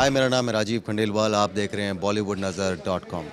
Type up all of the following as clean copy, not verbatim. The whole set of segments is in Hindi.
हाय, मेरा नाम है राजीव खंडेलवाल। आप देख रहे हैं bollywoodnazar.com।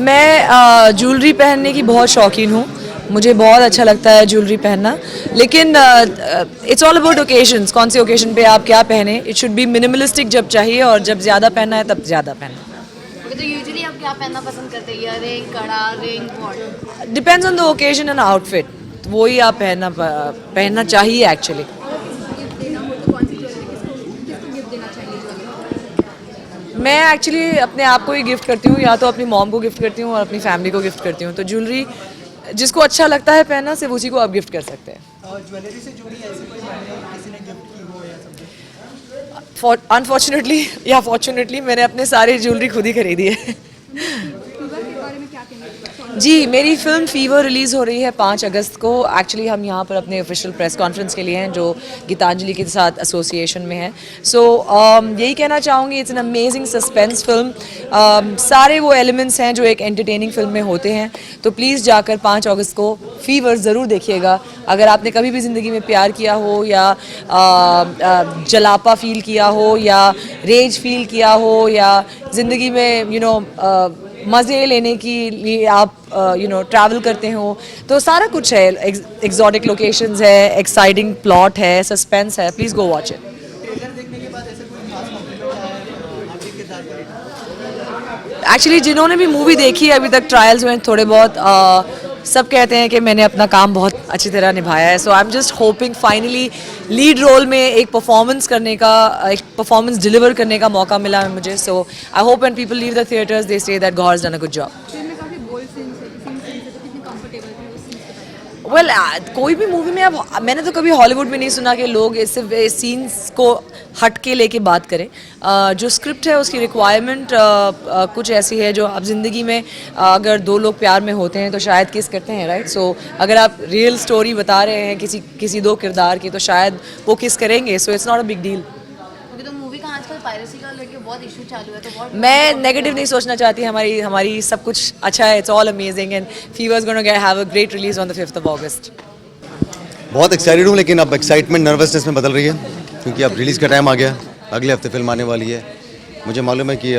मैं ज्वेलरी पहनने की बहुत शौकीन हूँ, मुझे बहुत अच्छा लगता है ज्वेलरी पहनना, लेकिन इट्स ऑल अबाउट ओकेजन्स। कौन से ओकेजन पे आप क्या पहने। इट शुड बी मिनिमलिस्टिक जब चाहिए, और जब ज़्यादा पहनना है तब ज़्यादा पहनना। तो यूजुअली आप क्या पहनना पसंद करते हैं? ईयरिंग, कड़ा, ring, watch? Depends on the occasion and outfit, वही आप पहनना चाहिए एक्चुअली। मैं एक्चुअली अपने आप को ही गिफ्ट करती हूँ, या तो अपनी मॉम को गिफ्ट करती हूँ और अपनी फैमिली को गिफ्ट करती हूँ। तो ज्वेलरी जिसको अच्छा लगता है पहनना, सिर्फ उसी को आप गिफ्ट कर सकते हैं। और ज्वेलरी से जुड़ी ऐसी कोई मेमोरी किसी ने गिफ्ट की हो या समथिंग? अनफॉर्चुनेटली या फॉर्चुनेटली मैंने अपने सारे ज्वेलरी खुद ही खरीदी है। जी, मेरी फ़िल्म फीवर रिलीज़ हो रही है 5 अगस्त को। एक्चुअली हम यहाँ पर अपने ऑफिशियल प्रेस कॉन्फ्रेंस के लिए हैं जो गीतांजलि के साथ एसोसिएशन में है। सो यही कहना चाहूँगी, it's an amazing suspense film. सारे वो एलिमेंट्स हैं जो एक एंटरटेनिंग फ़िल्म में होते हैं। तो प्लीज़ जाकर 5 अगस्त को फीवर ज़रूर देखिएगा। अगर आपने कभी भी ज़िंदगी में प्यार किया हो या जलापा फ़ील किया हो या रेज फ़ील किया हो या ज़िंदगी में मज़े लेने के लिए आप ट्रैवल करते हो, तो सारा कुछ है। एक्सोटिक लोकेशंस है, एक्साइटिंग प्लॉट है, सस्पेंस है। Please go watch it. Trailer देखने के बाद ऐसे कोई खास कॉम्प्लीमेंट आया है आपके किरदार के लिए? एक्चुअली जिन्होंने भी मूवी देखी है, अभी तक ट्रायल्स में थोड़े बहुत सब कहते हैं कि मैंने अपना काम बहुत अच्छी तरह निभाया है। So I am just hoping finally lead role में एक परफॉर्मेंस डिलीवर करने का मौका मिला है मुझे। So I hope when people leave the theatres they say that God has done a good job. Film में काफ़ी बोल्ड सीन्स है, तो कितनी कंफर्टेबल थे उस सीन्स के साथ? वेल कोई भी मूवी में अब मैंने तो कभी हॉलीवुड में नहीं सुना कि लोग इस सीन्स को हट के लेके बात करें। जो स्क्रिप्ट है उसकी रिक्वायरमेंट कुछ ऐसी है जो आप ज़िंदगी में अगर दो लोग प्यार में होते हैं तो शायद किस करते हैं, राइट? सो अगर आप रियल स्टोरी बता रहे हैं किसी दो किरदार की, तो शायद वो किस करेंगे। So it's not a big deal. क्योंकि तो मूवी का आजकल पायरेसी का लेके बहुत इशू चालू है, तो बहुत मैं नेगेटिव नहीं सोचना चाहती। हमारी सब कुछ अच्छा है। It's all amazing and fever is gonna have a great release on the 5th of August। बहुत एक्साइटेड हूँ, लेकिन अब एक्साइटमेंट नर्वसनेस में बदल रही है क्योंकि अब रिलीज़ का टाइम आ गया। अगले हफ्ते फिल्म आने वाली है। मुझे मालूम है कि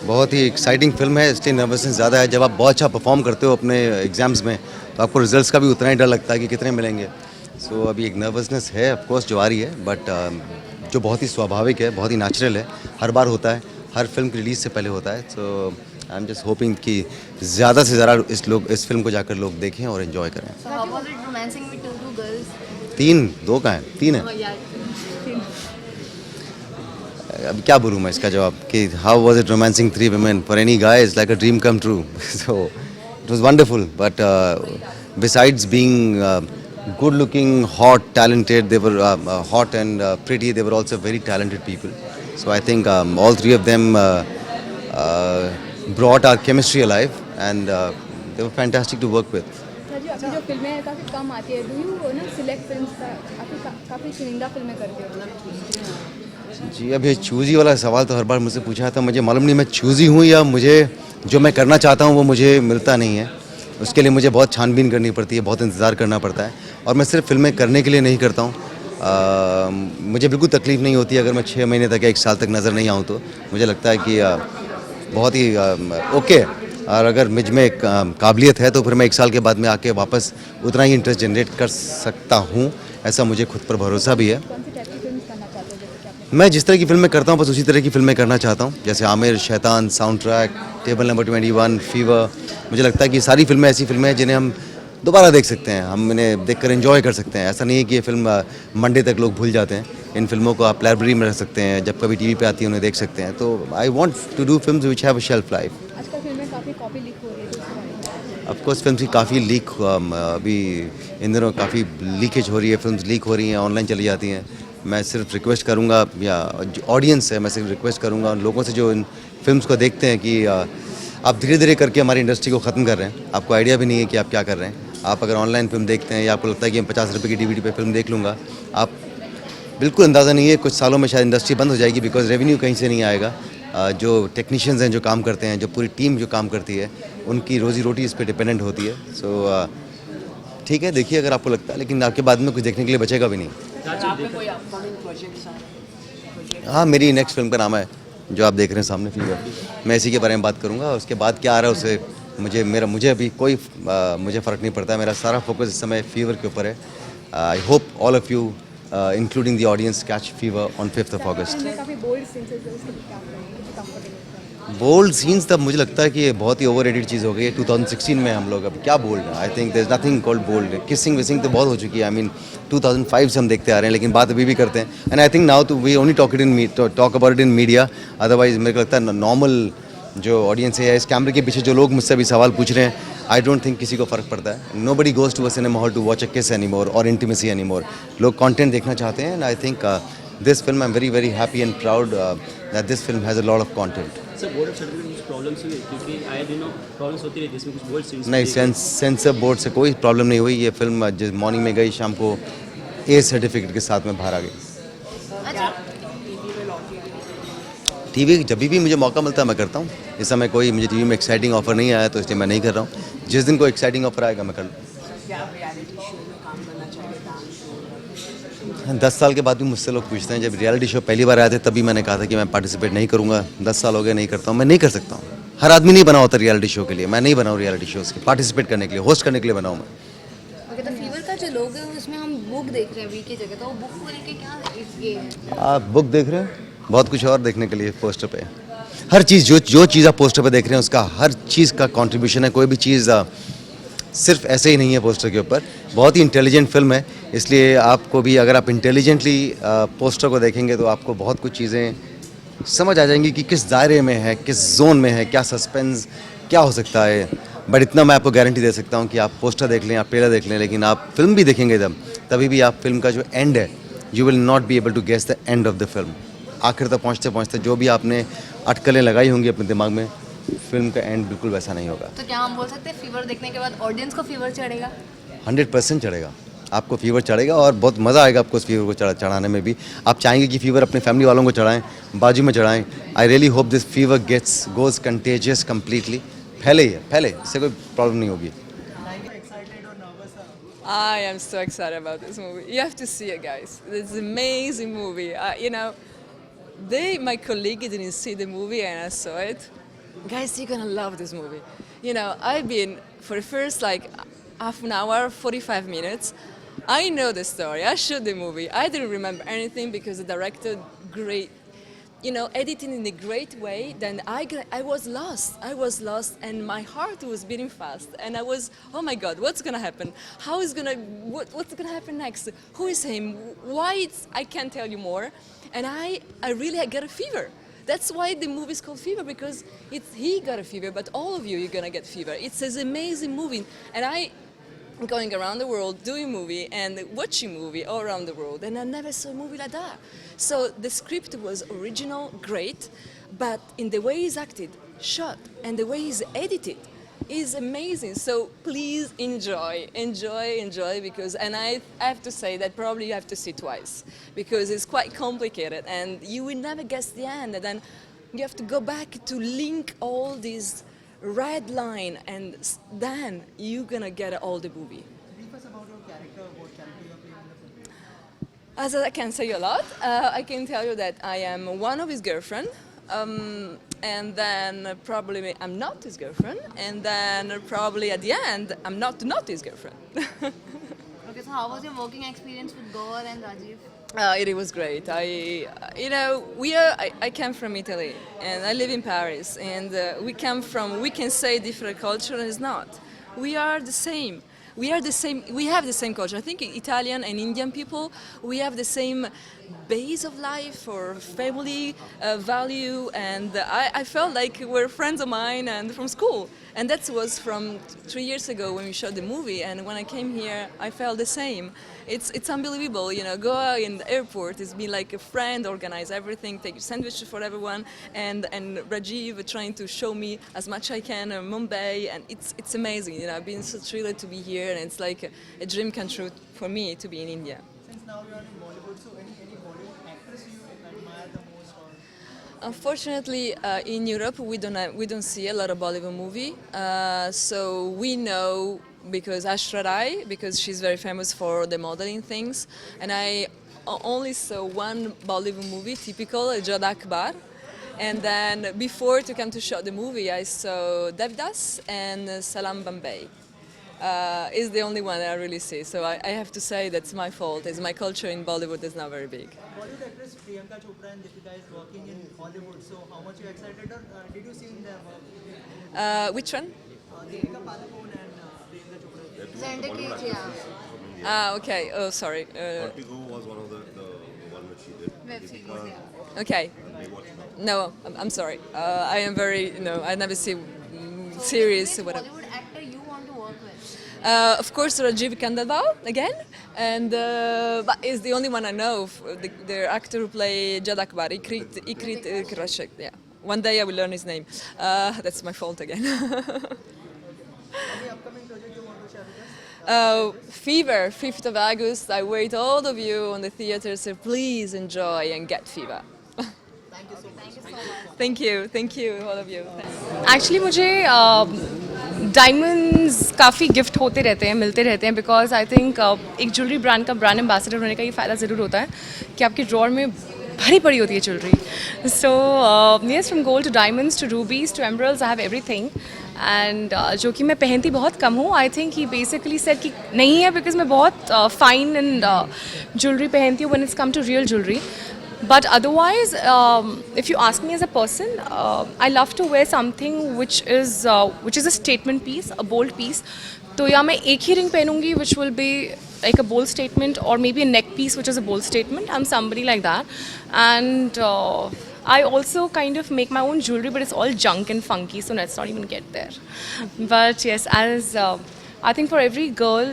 बहुत ही एक्साइटिंग फिल्म है, इसलिए नर्वसनेस ज़्यादा है। जब आप बहुत अच्छा परफॉर्म करते हो अपने एग्ज़ाम्स में तो आपको रिजल्ट्स का भी उतना ही डर लगता है कि कितने मिलेंगे। सो अभी एक नर्वसनेस है ऑफ कोर्स जो आ रही है, बट जो बहुत ही स्वाभाविक है, बहुत ही नेचुरल है। हर बार होता है, हर फिल्म की रिलीज़ से पहले होता है। So I am just hopping कि ज़्यादा से ज़्यादा इस फिल्म को जाकर लोग देखें और एंजॉय करें। So how was it romancing with two girls? 2 का है, 3 है। Oh yeah. अब क्या बोलूँ मैं इसका जवाब कि how was it romancing 3 women for any guy is like a dream come true. So it was wonderful, but besides being good looking, hot, talented, they were hot and pretty, they were also very talented people. So I think all 3 of them brought our chemistry alive, and they were fantastic to work with. Sir ji, अभी जो फिल्में हैं काफ़ी कम आती है, डू यू ना सिलेक्ट फिल्म्स काफ़ी चुनिंदा फिल्में करते हो? जी, अब ये चूज़ी वाला सवाल तो हर बार मुझसे पूछा था। मुझे मालूम नहीं मैं चूज़ी हूँ या मुझे जो मैं करना चाहता हूँ वो मुझे मिलता नहीं है। उसके लिए मुझे बहुत छानबीन करनी पड़ती है, बहुत इंतज़ार करना पड़ता है, और मैं सिर्फ फिल्में करने के लिए नहीं करता हूँ। मुझे बिल्कुल तकलीफ़ नहीं होती अगर मैं 6 महीने तक या 1 साल तक नज़र नहीं आऊँ, तो मुझे लगता है कि बहुत ही ओके। और अगर मुझ में काबिलियत है तो फिर मैं 1 साल के बाद में आके वापस उतना ही इंटरेस्ट जनरेट कर सकता हूँ। ऐसा मुझे खुद पर भरोसा भी है। कौन सी टाइप की फिल्म करना चाहते हो जैसे कि आपने? मैं जिस तरह की फिल्में करता हूँ बस उसी तरह की फिल्में करना चाहता हूँ, जैसे आमिर, शैतान, sound track, table number 21, fever. मुझे लगता है कि सारी फिल्में ऐसी फिल्में हैं जिन्हें हम दोबारा देख सकते हैं, हम इन्हें देखकर एंजॉय कर सकते हैं। ऐसा नहीं है कि ये फिल्म मंडे तक लोग भूल जाते हैं। इन फिल्मों को आप लाइब्रेरी में रख सकते हैं, जब कभी टीवी पे आती है उन्हें देख सकते हैं। तो I want to do films which have a shelf life. आजकल फिल्में काफ़ी कॉपी लीक हो रही है, तो उसके बारे में? ऑफ कोर्स फिल्म की काफ़ी लीक अभी इन दिनों काफ़ी लीकेज हो रही है, फिल्म्स लीक हो रही हैं, ऑनलाइन चली जाती हैं। मैं सिर्फ रिक्वेस्ट करूंगा, या ऑडियंस है, मैं सिर्फ रिक्वेस्ट करूंगा उन लोगों से जो इन फिल्म्स को देखते हैं कि आप धीरे धीरे करके हमारी इंडस्ट्री को ख़त्म कर रहे हैं। आपको आइडिया भी नहीं है कि आप क्या कर रहे हैं। आप अगर ऑनलाइन फिल्म देखते हैं या आपको लगता है कि मैं 50 रुपये की DVD पे फिल्म देख लूँगा, आप बिल्कुल अंदाज़ा नहीं है कुछ सालों में शायद इंडस्ट्री बंद हो जाएगी, बिकॉज रेवेन्यू कहीं से नहीं आएगा। जो टेक्नीशियंस हैं जो काम करते हैं, जो पूरी टीम जो काम करती है, उनकी रोज़ी रोटी इस पर डिपेंडेंट होती है। सो ठीक है, देखिए अगर आपको लगता है, लेकिन आपके बाद में कुछ देखने के लिए बचेगा भी नहीं। हाँ, मेरी नेक्स्ट फिल्म का नाम है जो आप देख रहे हैं सामने, फीवर। मैं इसी के बारे में बात करूँगा। उसके बाद क्या आ रहा है उससे मुझे अभी कोई मुझे फ़र्क नहीं पड़ता है। मेरा सारा फोकस इस समय फीवर के ऊपर है। I hope all of you including the audience catch fever on 5th of August। फिल्में काफ़ी बोल्ड सीन्स है, तो उसके लिए क्या करेंगे? कितनी कंफर्टेबल? बोल्ड सीन्स तब मुझे लगता है कि ये बहुत ही ओवर रेटेड चीज़ हो गई है 2016 में। हम लोग अब क्या बोल्ड है? I think there is nothing called bold. Kissing विसिंग तो बहुत हो चुकी है। आई मीन 2005 से हम देखते आ रहे हैं, लेकिन बात अभी भी करते हैं। एंड आई थिंक नाउ तो we only talk about it in media. Otherwise मेरे को लगता है नॉर्मल जो ऑडियंस है या इस कैमरे के पीछे जो लोग मुझसे भी सवाल पूछ रहे हैं, आई डोंट थिंक किसी को फ़र्क पड़ता है। Nobody goes to a cinema hall to watch a kiss anymore और इंटीमेसी एनीमोर। लोग कंटेंट देखना चाहते हैं। And I think this film I am very very happy and proud that this film has a lot of content. Sensor board certificate में कुछ प्रॉब्लम्स हुई क्योंकि आए दिनों प्रॉब्लम्स होती रहती है इसमें कुछ वर्ड नहीं, सेंसर बोर्ड से कोई प्रॉब्लम नहीं हुई। ये फिल्म जिस मॉर्निंग में गई, शाम को ए सर्टिफिकेट के साथ में बाहर आ गई। अच्छा टीवी जब भी मुझे मौका मिलता है मैं करता हूँ। इस समय कोई मुझे टीवी में एक्साइटिंग ऑफर नहीं आया तो इसलिए मैं नहीं कर रहा हूँ। जिस दिन कोई एक्साइटिंग ऑफर आएगा मैं कर लूँ। 10 साल के बाद भी मुझसे लोग पूछते हैं, जब रियलिटी शो पहली बार आए थे तभी मैंने कहा था कि मैं पार्टिसिपेट नहीं करूँगा। 10 साल हो गए नहीं करता हूँ। मैं नहीं कर सकता हूँ। हर आदमी नहीं बना होता रियलिटी शो के लिए। मैं नहीं बना हूँ रियलिटी शोज़ के पार्टिसिपेट करने के लिए, होस्ट करने के लिए बना हूँ मैं। ओके, तो फीवर का जो लोग है उसमें हम बुक देख रहे हैं वी की जगह, तो वो बुक को लेके क्या ये है? आप बुक देख रहे हैं, बहुत कुछ और देखने के लिए पोस्टर पे। हर चीज़ जो चीज़ आप पोस्टर पे देख रहे हैं उसका हर चीज़ का कंट्रीब्यूशन है। कोई भी चीज़ सिर्फ ऐसे ही नहीं है पोस्टर के ऊपर। बहुत ही इंटेलिजेंट फिल्म है, इसलिए आपको भी अगर आप इंटेलिजेंटली पोस्टर को देखेंगे तो आपको बहुत कुछ चीज़ें समझ आ जाएंगी कि किस दायरे में है, किस जोन में है, क्या सस्पेंस क्या हो सकता है। बट इतना मैं आपको गारंटी दे सकता हूँ कि आप पोस्टर देख लें, आप ट्रेलर देख लें, लेकिन आप फिल्म भी देखेंगे तभी भी आप फिल्म का जो एंड है, you will not be able to guess the end of the film. आखिर तक पहुँचते पहुँचते जो भी आपने अटकलें लगाई होंगी अपने दिमाग में, फिल्म का एंड बिल्कुल वैसा नहीं होगा। तो क्या हम बोल सकते हैं फीवर देखने के बाद ऑडियंस को फीवर चढ़ेगा? 100% चढ़ेगा। आपको फीवर चढ़ेगा और बहुत मज़ा आएगा आपको उस फीवर को चढ़ाने में भी। आप चाहेंगे कि फीवर अपने फैमिली वालों को चढ़ाएं, बाजू में चढ़ाएं। I really hope this fever goes contagious completely. फैले ही है, फैले, इससे कोई प्रॉब्लम नहीं होगी। I am so excited about this movie. You have to see it, guys. It's an amazing movie. My colleague didn't see the movie and I saw it. Guys, you're gonna love this movie. I've been for the first half an hour, 45 minutes. I know the story. I shot the movie. I didn't remember anything because the director great. Editing in a great way, then I was lost. I was lost and my heart was beating fast. And I was, oh my God, what's gonna happen? What's gonna happen next? Who is him? Why I can't tell you more. And I really got a fever. That's why the movie is called Fever, because he got a fever, but all of you're gonna get fever. It's an amazing movie. And going around the world doing movie and watching movie all around the world, and I never saw a movie like that. So the script was original, great, but in the way he's acted, shot, and the way he's edited is amazing. So please enjoy, because, and I have to say that probably you have to see twice because it's quite complicated and you will never guess the end, and then you have to go back to link all these red line, and then you're gonna get all the movie. Brief us about your character, what character you are playing in the film. As I can say a lot, I can tell you that I am one of his girlfriend, and then probably I'm not his girlfriend, and then probably at the end I'm not his girlfriend. Okay, so how was your working experience with Gaur and Rajiv? It was great. I came from Italy and I live in Paris, and we can say different culture, and it's not. We are the same. We have the same culture. I think Italian and Indian people, we have the same base of life or family value, and I felt like we're friends of mine and from school. And that was from 3 years ago when we shot the movie, and when I came here, I felt the same. It's unbelievable, go out in the airport, it's been like a friend, organize everything, take sandwiches for everyone, and Rajiv trying to show me as much I can Mumbai, and it's amazing, I've been so thrilled to be here, and it's like a dream come true for me to be in India. Since now you are in Bollywood, so any Bollywood actress you admire the most, or Unfortunately, in Europe we don't see a lot of Bollywood movie. So we know because Ashra Rai, because she's very famous for the modeling things, and I only saw one Bollywood movie, typical Jod Akbar. And then before to come to shoot the movie, I saw Devdas and Salam Bombay. Is the only one that I really see. So I have to say that's my fault. It's my culture in Bollywood is not very big. Bollywood actress Priyanka Chopra and Deepika is working in Hollywood. So how much you excited, or did you see their work? Which one? Deepika Padukone and Priyanka Chopra. Xander Cage, yeah. Okay. Oh, sorry. Vertigo was one of the one which she did. Web series, yeah. Okay. No, I'm sorry. I am very, I never see series or Which whatever. Bollywood actor you want to work with? Of course, Rajiv Khandelwal again, and but is the only one I know. The actor who played Jad Akbar, Ikrit Krashik, yeah. One day I will learn his name. That's my fault again. Any upcoming project you want to share with us? Fever, 5th of August. I wait all of you on the theater, so please enjoy and get Fever. Thank you, all of you. Actually मुझे डायमंड्स काफ़ी गिफ्ट होते रहते हैं, मिलते रहते हैं, बिकॉज आई थिंक एक ज्वेलरी ब्रांड का ब्रांड एम्बेसडर होने का ये फ़ायदा ज़रूर होता है कि आपकी ड्रॉर में भरी पड़ी होती है jewellery. So yes, from gold to diamonds to rubies to emeralds, I have everything. And जो कि मैं पहनती बहुत कम हूँ. I think he basically said कि नहीं है, बिकॉज मैं बहुत फाइन एंड ज्वेलरी पहनती हूँ when it's come to real jewellery. But otherwise, if you ask me as a person, I love to wear something which is a statement piece, a bold piece. तो या मैं एक ही ring पहनूंगी which will be like a bold statement, or maybe a neck piece which is a bold statement. I'm somebody like that. And I also kind of make my own jewelry, but it's all junk and funky, so let's not even get there. But yes, as I think for every girl,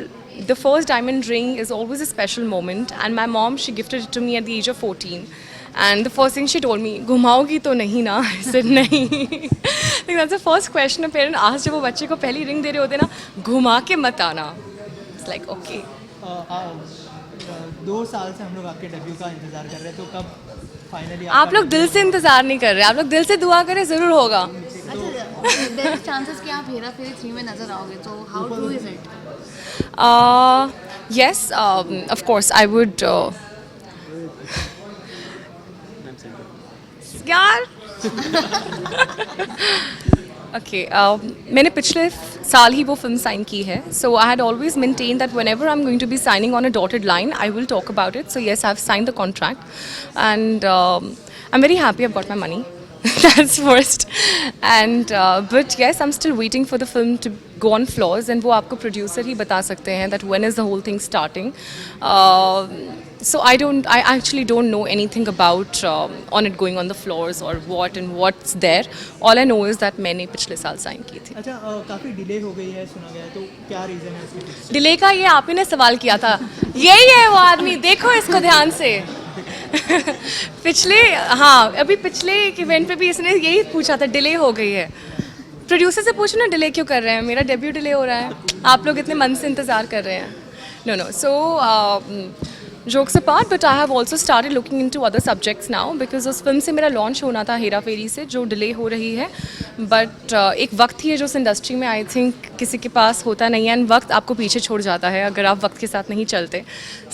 the first diamond ring is always a special moment, and my mom, she gifted it to me at the age of 14. And the first thing she told me, घुमाओगी तो नहीं ना? I said नहीं. Like that's the first question a parent asks जब वो बच्चे को पहली रिंग दे रहे होते हैं ना, घुमा के मत आना. It's like okay. 2 साल से हम लोग आपके डेब्यू का इंतजार कर रहे हैं, तो कब फाइनली आप लोग दिल से इंतज़ार नहीं कर रहे, आप लोग दिल से दुआ करें, ज़रूर होगा. अच्छा, देयर इज चांसेस कि आप हेरा फेरी 3 में नजर आओगे, तो how true is it? Yes, of course, I would. यार Okay, मैंने पिछले साल ही वो फिल्म साइन की है. So I had always maintained that whenever I'm going to be signing on a dotted line, I will talk about it. So yes, I've signed the contract, and I'm very happy I've got my money. That's first. And but yes, I'm still waiting for the film to go on floors, and वो आपको producer ही बता सकते हैं that when is the whole thing starting. So I actually don't know anything about on it going on the floors or what and what's there. All I know is that मैंने पिछले साल साइन की थी. अच्छा, काफ़ी डिले हो गई है सुना गया है, तो क्या रीज़न है इसके पीछे? डिले का ये आप ही ने सवाल किया था. यही है वो आदमी, देखो इसको ध्यान से. अभी पिछले इवेंट पे भी इसने यही पूछा था, डिले हो गई है. प्रोड्यूसर से पूछो ना डिले क्यों कर रहे हैं. मेरा डेब्यू डिले हो रहा है, आप लोग इतने मन से इंतज़ार कर रहे हैं. No. So jokes apart, but I have also started looking into other subjects now, because उस फिल्म से मेरा लॉन्च होना था हेरा फेरी से, जो डिले हो रही है. बट एक वक्त ही है जो उस इंडस्ट्री में आई थिंक किसी के पास होता नहीं है, एंड वक्त आपको पीछे छोड़ जाता है अगर आप वक्त के साथ नहीं चलते.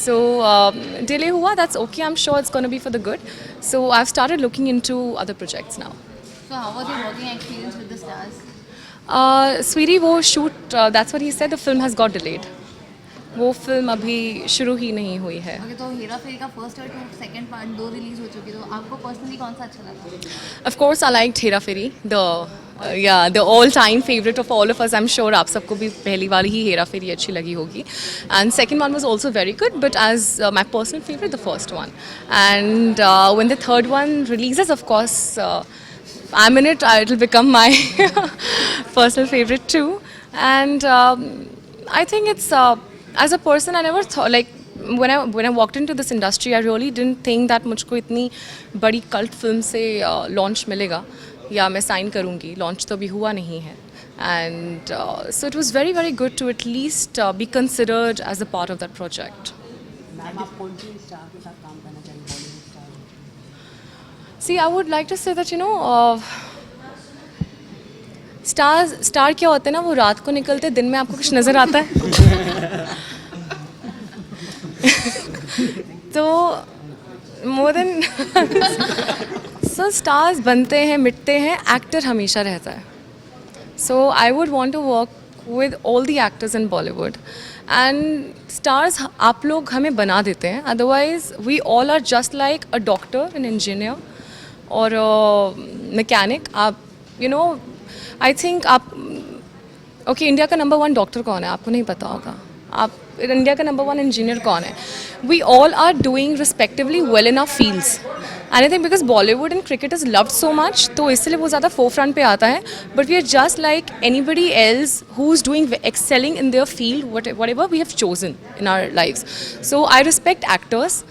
सो डिले हुआ, that's okay. I am sure it's gonna be for the good. So I have started looking into other projects now. So how was your working experience with the stars? Sweetie, वो shoot, that's what he said, the film has got delayed. वो फिल्म अभी शुरू ही नहीं हुई है. ओके, तो हेरा फेरी का फर्स्ट और सेकंड पार्ट 2 रिलीज हो चुकी है, तो आपको पर्सनली कौन सा अच्छा लगा? Of course, I liked Hera Fairy, the all-time favorite of all of us. I'm sure आप सबको भी पहली वाली ही हेरा फेरी अच्छी लगी होगी. And second one was also very good, but as my personal favorite, the first one. And when the third one releases, of course, I'm in it. It'll become my personal favorite too. And I think it's as a person, I never thought, like when I walked into this industry, I really didn't think that मुझको इतनी बड़ी cult film से launch मिलेगा या मैं sign करूँगी. Launch तो अभी हुआ नहीं है. And so it was very, very good to at least be considered as a part of that project. See, I would like to say that, star क्या होते हैं ना, वो रात को निकलते, दिन में आपको कुछ नज़र आता है. तो मोर देन सो स्टार्स बनते हैं, मिटते हैं, एक्टर हमेशा रहता है. So I would want to work with all the actors in Bollywood. And stars आप लोग हमें बना देते हैं, otherwise we all are just like a doctor, an engineer और मैकेनिक. आप आई थिंक आप ओके, इंडिया का नंबर 1 डॉक्टर कौन है आपको नहीं पता होगा. आप इंडिया का नंबर 1 इंजीनियर कौन है. We all are doing respectively well in our fields. And I think because Bollywood and cricket is loved so much, तो इसलिए वो ज़्यादा फोरफ्रंट पे आता है. But we are just like anybody else who is doing excelling in their field, whatever we have chosen in our lives. So I respect actors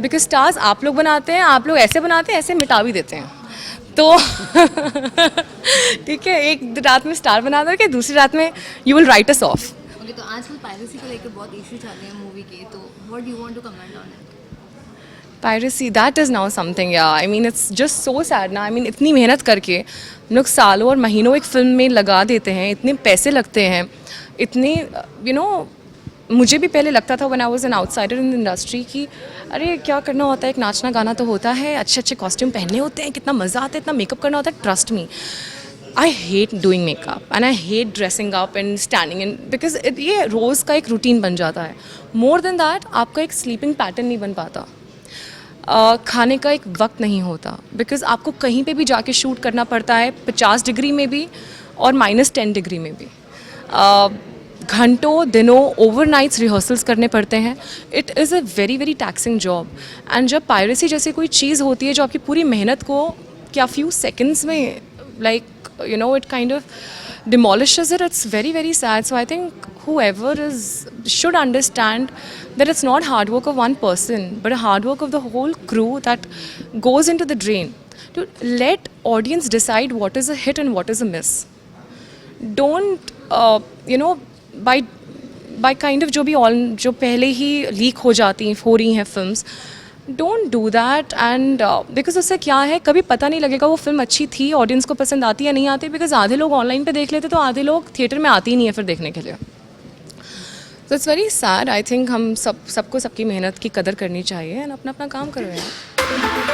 because stars आप लोग बनाते हैं, आप लोग ऐसे बनाते हैं, ऐसे मिटा भी देते हैं. तो ठीक है, एक रात में स्टार बना दोगे, दूसरी रात में you will write us of. Okay, तो आजकल पायरेसी को लेकर बहुत इशू चल रहे हैं मूवी के, तो what do you want to comment on it? Piracy, that is now something, yeah. I mean, it's just so sad ना. I mean, इतनी मेहनत करके हम लोग सालों और महीनों एक फिल्म में लगा देते हैं, इतने पैसे लगते हैं, इतने मुझे भी पहले लगता था when I was an outsider in the industry कि अरे क्या करना होता है, एक नाचना गाना तो होता है, अच्छे अच्छे कॉस्ट्यूम पहनने होते हैं, कितना मज़ा आता है, इतना मेकअप करना होता है. Trust me, I hate doing makeup and I hate dressing up and standing in because ये रोज़ का एक रूटीन बन जाता है. More than that, आपका एक स्लीपिंग पैटर्न नहीं बन पाता. खाने का एक वक्त नहीं होता बिकॉज आपको कहीं पे भी जाके शूट करना पड़ता है, 50 डिग्री में भी और -10 डिग्री में भी. घंटों दिनों ओवरनाइट्स रिहर्सल्स करने पड़ते हैं. It is a very very taxing job. And जब पायरेसी जैसी कोई चीज़ होती है जो आपकी पूरी मेहनत को क्या फ्यू सेकेंड्स में like it kind of demolishes it, it's very very sad. So I think whoever should understand that it's not hard work of one person but a hard work of the whole crew that goes into the drain. To let audience decide what is a hit and what is a miss. Don't by kind of जो पहले ही लीक हो रही हैं films, don't do that. And because उससे क्या है, कभी पता नहीं लगेगा वो फिल्म अच्छी थी, ऑडियंस को पसंद आती है नहीं आती. बिकॉज आधे लोग ऑनलाइन पे देख लेते तो आधे लोग थिएटर में आते ही नहीं है फिर देखने के लिए. So it's very sad. I think हम सबको सबकी मेहनत की कदर करनी चाहिए एंड अपना अपना काम कर रहे हैं.